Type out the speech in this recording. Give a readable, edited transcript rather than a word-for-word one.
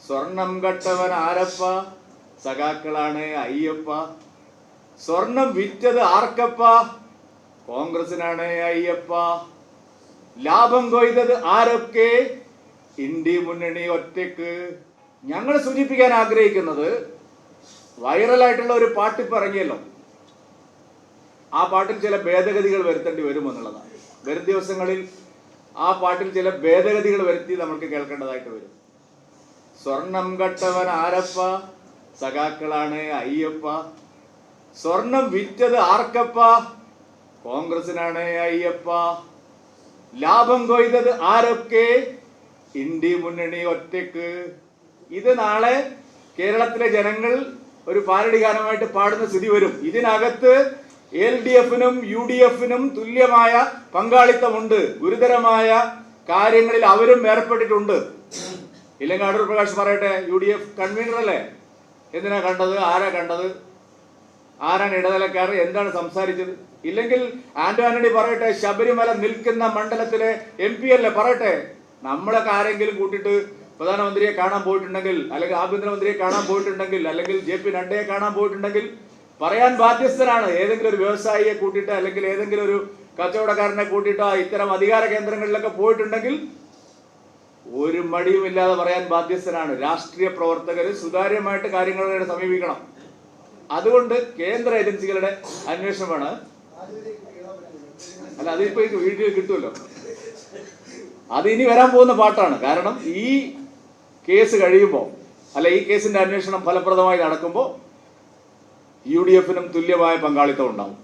സ്വർണം കട്ടവൻ ആരപ്പ? സഖാക്കളാണ് അയ്യപ്പ. സ്വർണം വിറ്റത് ആർക്കപ്പ? കോൺഗ്രസിനാണ് അയ്യപ്പ. ലാഭം കൊയ്തത് ആരൊക്കെ? ഇന്ത്യ മുന്നണി ഒറ്റയ്ക്ക്. ഞങ്ങൾ സൂചിപ്പിക്കാൻ ആഗ്രഹിക്കുന്നത്, വൈറലായിട്ടുള്ള ഒരു പാട്ട് ഇപ്പം ഇറങ്ങിയല്ലോ, ആ പാട്ടിൽ ചില ഭേദഗതികൾ വരുത്തേണ്ടി വരുമെന്നുള്ളതാണ്. വരും ദിവസങ്ങളിൽ ആ പാട്ടിൽ ചില ഭേദഗതികൾ വരുത്തി നമുക്ക് കേൾക്കേണ്ടതായിട്ട് വരും. സ്വർണം കട്ടവൻ ആരപ്പ? സഖാക്കളാണ് അയ്യപ്പ. സ്വർണം വിറ്റത് ആർക്കപ്പ? കോൺഗ്രസിനാണ് അയ്യപ്പ. ലാഭം കൊയ്തത് ആരൊക്കെ? ഇന്ത്യ മുന്നണി ഒറ്റയ്ക്ക്. ഇത് നാളെ കേരളത്തിലെ ജനങ്ങൾ ഒരു പാരടി ഗാനമായിട്ട് പാടുന്ന സ്ഥിതി വരും. ഇതിനകത്ത് LDFനും UDFനും തുല്യമായ പങ്കാളിത്തമുണ്ട്. ഗുരുതരമായ കാര്യങ്ങളിൽ അവരും ഏർപ്പെട്ടിട്ടുണ്ട്. ഇല്ലെങ്കിൽ അടൂർ പ്രകാശ് പറയട്ടെ, UDF കൺവീനർ അല്ലേ? എന്തിനാ കണ്ടത്? ആരാ കണ്ടത്? ആരാണ് ഇടനിലക്കാർ? എന്താണ് സംസാരിച്ചത്? ഇല്ലെങ്കിൽ ആന്റണി പറയട്ടെ, ശബരിമല നിൽക്കുന്ന മണ്ഡലത്തിലെ MP അല്ലേ? പറയട്ടെ. നമ്മളൊക്കെ ആരെങ്കിലും കൂട്ടിയിട്ട് പ്രധാനമന്ത്രിയെ കാണാൻ പോയിട്ടുണ്ടെങ്കിൽ, അല്ലെങ്കിൽ ആഭ്യന്തരമന്ത്രിയെ കാണാൻ പോയിട്ടുണ്ടെങ്കിൽ, അല്ലെങ്കിൽ JP നഡ്ഡയെ കാണാൻ പോയിട്ടുണ്ടെങ്കിൽ പറയാൻ ബാധ്യസ്ഥനാണ്. ഏതെങ്കിലും ഒരു വ്യവസായിയെ കൂട്ടിയിട്ട്, അല്ലെങ്കിൽ ഏതെങ്കിലും ഒരു കച്ചവടക്കാരനെ കൂട്ടിയിട്ടോ ഇത്തരം അധികാര കേന്ദ്രങ്ങളിലൊക്കെ പോയിട്ടുണ്ടെങ്കിൽ ഒരു മടിയുമില്ലാതെ പറയാൻ ബാധ്യസ്ഥനാണ്. രാഷ്ട്രീയ പ്രവർത്തകര് സുതാര്യമായിട്ട് കാര്യങ്ങളെ സമീപിക്കണം. അതുകൊണ്ട് കേന്ദ്ര ഏജൻസികളുടെ അന്വേഷണമാണ്. അല്ല, അതിപ്പോ വീഡിയോ കിട്ടുമല്ലോ. അത് ഇനി വരാൻ പോകുന്ന പാട്ടാണ്. കാരണം ഈ കേസ് കഴിയുമ്പോൾ, അല്ല, ഈ കേസിന്റെ അന്വേഷണം ഫലപ്രദമായി നടക്കുമ്പോൾ UDFനും തുല്യമായ പങ്കാളിത്തം ഉണ്ടാവും.